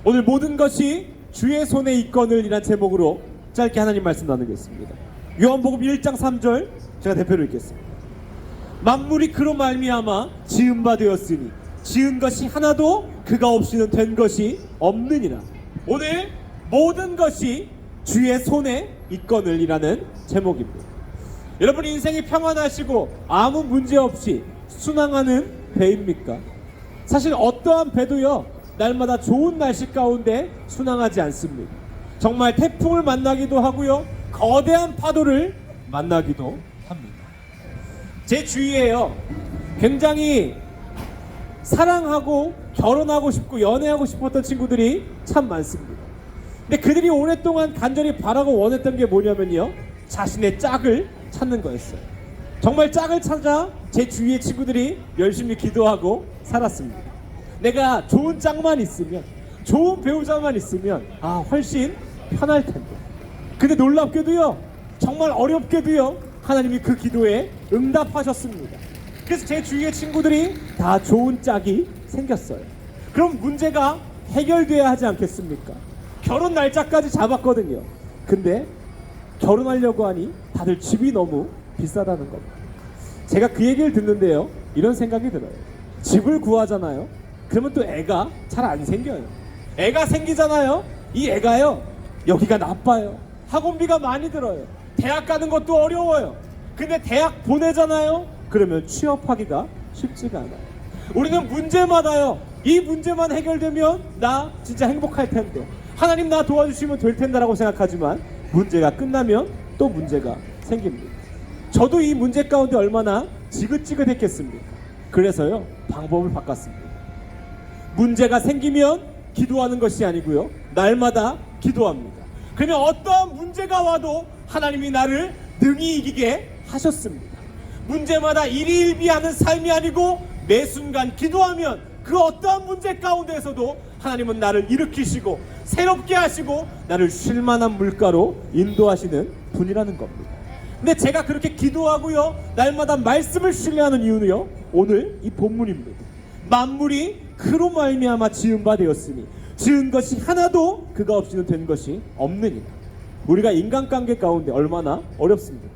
오늘 모든 것이 주의 손에 있거늘 이란 제목으로 짧게 하나님 말씀 나누겠습니다. 요한복음 1장 3절 제가 대표로 읽겠습니다. 만물이 그로 말미암아 지은 바 되었으니 지은 것이 하나도 그가 없이는 된 것이 없느니라. 오늘 모든 것이 주의 손에 있거늘 이라는 제목입니다. 여러분 인생이 평안하시고 아무 문제 없이 순항하는 배입니까? 사실 어떠한 배도요 날마다 좋은 날씨 가운데 순항하지 않습니다. 정말 태풍을 만나기도 하고요 거대한 파도를 만나기도 합니다. 제 주위에요 굉장히 사랑하고 결혼하고 싶고 연애하고 싶었던 친구들이 참 많습니다. 근데 그들이 오랫동안 간절히 바라고 원했던 게 뭐냐면요 자신의 짝을 찾는 거였어요. 정말 짝을 찾아 제 주위의 친구들이 열심히 기도하고 살았습니다. 내가 좋은 짝만 있으면, 좋은 배우자만 있으면 훨씬 편할 텐데. 근데 놀랍게도요 정말 어렵게도요 하나님이 그 기도에 응답하셨습니다. 그래서 제 주위의 친구들이 다 좋은 짝이 생겼어요. 그럼 문제가 해결돼야 하지 않겠습니까? 결혼 날짜까지 잡았거든요. 근데 결혼하려고 하니 다들 집이 너무 비싸다는 겁니다. 제가 그 얘기를 듣는데요 이런 생각이 들어요. 집을 구하잖아요. 그러면 또 애가 잘 안 생겨요. 애가 생기잖아요. 이 애가요 여기가 나빠요. 학원비가 많이 들어요. 대학 가는 것도 어려워요. 근데 대학 보내잖아요. 그러면 취업하기가 쉽지가 않아요. 우리는 문제마다요 이 문제만 해결되면 나 진짜 행복할 텐데, 하나님 나 도와주시면 될 텐데라고 생각하지만 문제가 끝나면 또 문제가 생깁니다. 저도 이 문제 가운데 얼마나 지긋지긋했겠습니까? 그래서요 방법을 바꿨습니다. 문제가 생기면 기도하는 것이 아니고요 날마다 기도합니다. 그러면 어떠한 문제가 와도 하나님이 나를 능히 이기게 하셨습니다. 문제마다 일희일비하는 삶이 아니고 매 순간 기도하면 그 어떠한 문제 가운데에서도 하나님은 나를 일으키시고 새롭게 하시고 나를 쉴만한 물가로 인도하시는 분이라는 겁니다. 근데 제가 그렇게 기도하고요 날마다 말씀을 신뢰하는 이유는요 오늘 이 본문입니다. 만물이 그로 말미암아 지은 바 되었으니 지은 것이 하나도 그가 없이는 된 것이 없느니라. 우리가 인간관계 가운데 얼마나 어렵습니까?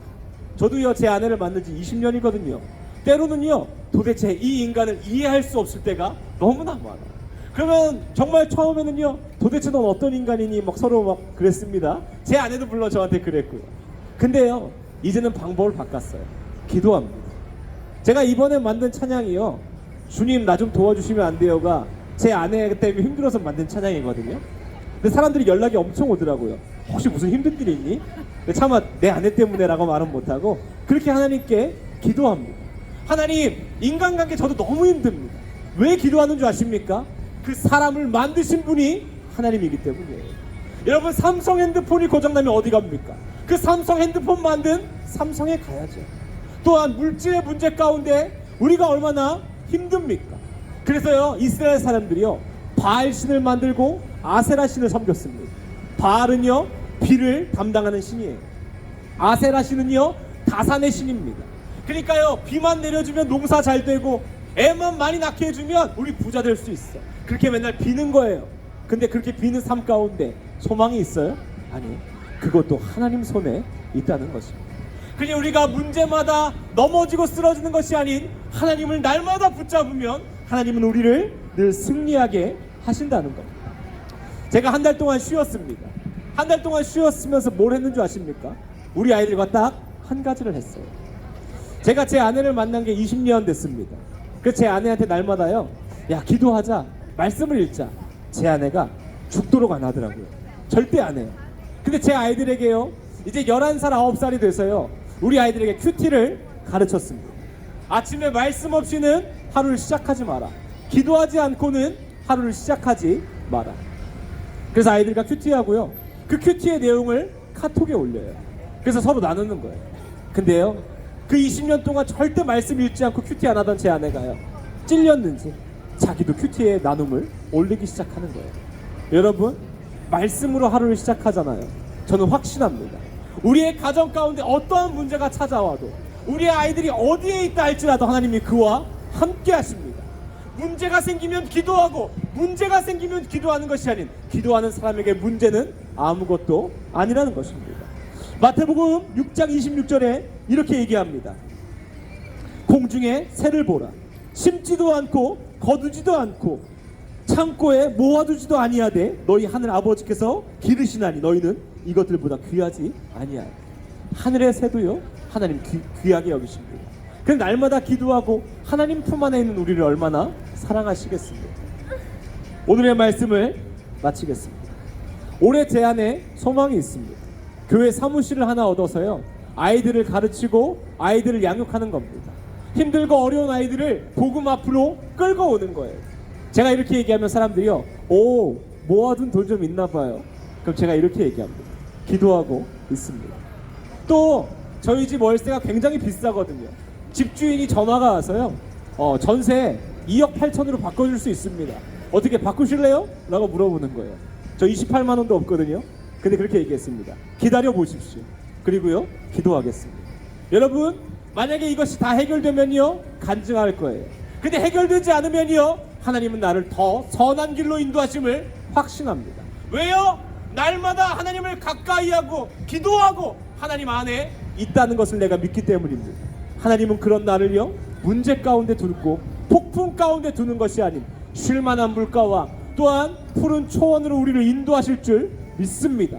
저도요 제 아내를 만난 지 20년이거든요 때로는요 도대체 이 인간을 이해할 수 없을 때가 너무나 많아요. 그러면 정말 처음에는요 도대체 넌 어떤 인간이니 막 서로 막 그랬습니다. 제 아내도 물론 저한테 그랬고요. 근데요 이제는 방법을 바꿨어요. 기도합니다. 제가 이번에 만든 찬양이요 주님 나 좀 도와주시면 안 돼요가 제 아내 때문에 힘들어서 만든 찬양이거든요. 근데 사람들이 연락이 엄청 오더라고요. 혹시 무슨 힘든 일이 있니? 근데 차마 내 아내 때문에 라고 말은 못하고 그렇게 하나님께 기도합니다. 하나님 인간관계 저도 너무 힘듭니다. 왜 기도하는 줄 아십니까? 그 사람을 만드신 분이 하나님이기 때문이에요. 여러분 삼성 핸드폰이 고장나면 어디 갑니까? 그 삼성 핸드폰 만든 삼성에 가야죠. 또한 물질의 문제 가운데 우리가 얼마나 힘듭니까? 그래서요 이스라엘 사람들이요 바알 신을 만들고 아세라 신을 섬겼습니다. 바알은요 비를 담당하는 신이에요. 아세라 신은요 다산의 신입니다. 그러니까요 비만 내려주면 농사 잘 되고 애만 많이 낳게 해주면 우리 부자 될 수 있어. 그렇게 맨날 비는 거예요. 근데 그렇게 비는 삶 가운데 소망이 있어요? 아니요. 그것도 하나님 손에 있다는 것입니다. 그냥 우리가 문제마다 넘어지고 쓰러지는 것이 아닌 하나님을 날마다 붙잡으면 하나님은 우리를 늘 승리하게 하신다는 겁니다. 제가 한 달 동안 쉬었습니다. 한 달 동안 쉬었으면서 뭘 했는 줄 아십니까? 우리 아이들과 딱 한 가지를 했어요. 제가 제 아내를 만난 게 20년 됐습니다. 그래서 제 아내한테 날마다요 야 기도하자 말씀을 읽자. 제 아내가 죽도록 안 하더라고요. 절대 안 해요. 근데 제 아이들에게요 이제 11살 9살이 돼서요 우리 아이들에게 큐티를 가르쳤습니다. 아침에 말씀 없이는 하루를 시작하지 마라. 기도하지 않고는 하루를 시작하지 마라. 그래서 아이들과 큐티하고요 그 큐티의 내용을 카톡에 올려요. 그래서 서로 나누는 거예요. 근데요 그 20년 동안 절대 말씀 읽지 않고 큐티 안 하던 제 아내가요 찔렸는지 자기도 큐티에 나눔을 올리기 시작하는 거예요. 여러분 말씀으로 하루를 시작하잖아요. 저는 확신합니다. 우리의 가정 가운데 어떠한 문제가 찾아와도 우리의 아이들이 어디에 있다 할지라도 하나님이 그와 함께 하십니다. 문제가 생기면 기도하고 문제가 생기면 기도하는 것이 아닌 기도하는 사람에게 문제는 아무것도 아니라는 것입니다. 마태복음 6장 26절에 이렇게 얘기합니다. 공중에 새를 보라. 심지도 않고 거두지도 않고 창고에 모아두지도 아니하되 너희 하늘 아버지께서 기르시나니 너희는 이것들보다 귀하지 아니하리. 하늘의 새도요 하나님 귀하게 여기십니다. 그럼 날마다 기도하고 하나님 품 안에 있는 우리를 얼마나 사랑하시겠습니까? 오늘의 말씀을 마치겠습니다. 올해 제 안에 소망이 있습니다. 교회 사무실을 하나 얻어서요 아이들을 가르치고 아이들을 양육하는 겁니다. 힘들고 어려운 아이들을 복음 앞으로 끌고 오는 거예요. 제가 이렇게 얘기하면 사람들이요 오 모아둔 돈 좀 있나 봐요. 그럼 제가 이렇게 얘기합니다. 기도하고 있습니다. 또 저희 집 월세가 굉장히 비싸거든요. 집주인이 전화가 와서요 전세 2억 8천으로 바꿔줄 수 있습니다. 어떻게 바꾸실래요? 라고 물어보는 거예요. 저 28만 원도 없거든요. 근데 그렇게 얘기했습니다. 기다려 보십시오. 그리고요 기도하겠습니다. 여러분 만약에 이것이 다 해결되면요 간증할 거예요. 근데 해결되지 않으면요 하나님은 나를 더 선한 길로 인도하심을 확신합니다. 왜요? 날마다 하나님을 가까이 하고 기도하고 하나님 안에 있다는 것을 내가 믿기 때문입니다. 하나님은 그런 나를요 문제 가운데 두고 폭풍 가운데 두는 것이 아닌 쉴만한 물가와 또한 푸른 초원으로 우리를 인도하실 줄 믿습니다.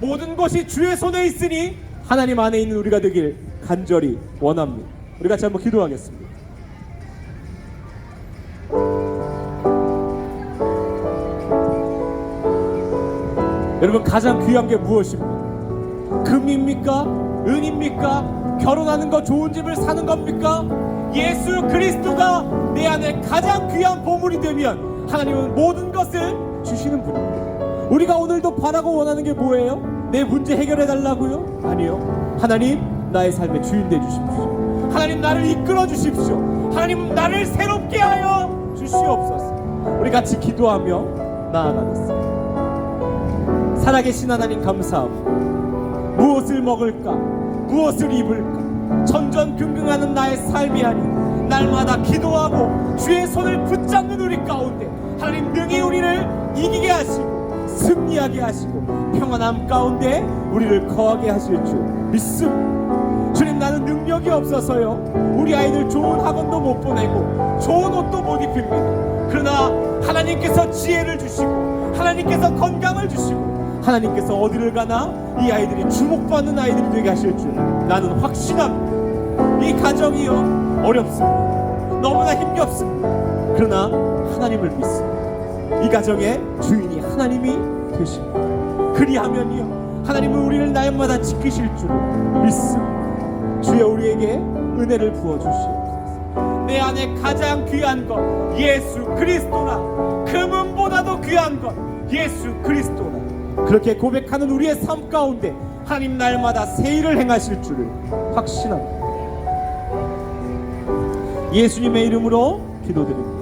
모든 것이 주의 손에 있으니 하나님 안에 있는 우리가 되길 간절히 원합니다. 우리 같이 한번 기도하겠습니다. 여러분 가장 귀한 게 무엇입니까? 금입니까? 은입니까? 결혼하는 거 좋은 집을 사는 겁니까? 예수 그리스도가 내 안에 가장 귀한 보물이 되면 하나님은 모든 것을 주시는 분입니다. 우리가 오늘도 바라고 원하는 게 뭐예요? 내 문제 해결해 달라고요? 아니요. 하나님 나의 삶의 주인 돼 주십시오. 하나님 나를 이끌어 주십시오. 하나님 나를 새롭게 하여 주시옵소서. 우리 같이 기도하며 나아가겠습니다. 살아계신 하나님 감사합니다. 무엇을 먹을까? 무엇을 입을까? 전전긍긍하는 나의 삶이 아닌 날마다 기도하고 주의 손을 붙잡는 우리 가운데 하나님 능히 우리를 이기게 하시고 승리하게 하시고 평안함 가운데 우리를 거하게 하실 줄 믿습니다. 주님 나는 능력이 없어서요 우리 아이들 좋은 학원도 못 보내고 좋은 옷도 못 입힙니다. 그러나 하나님께서 지혜를 주시고 하나님께서 건강을 주시고 하나님께서 어디를 가나 이 아이들이 주목받는 아이들이 되게 하실 줄 나는 확신합니다. 이 가정이요 어렵습니다. 너무나 힘겹습니다. 그러나 하나님을 믿습니다. 이 가정의 주인이 하나님이 되십니다. 그리하면요 하나님은 우리를 날마다 지키실 줄 믿습니다. 주여 우리에게 은혜를 부어주시옵소서. 내 안에 가장 귀한 것 예수 그리스도라. 금은보다도 귀한 것 예수 그리스도라. 그렇게 고백하는 우리의 삶 가운데 하나님 날마다 새 일을 행하실 줄을 확신합니다. 예수님의 이름으로 기도드립니다.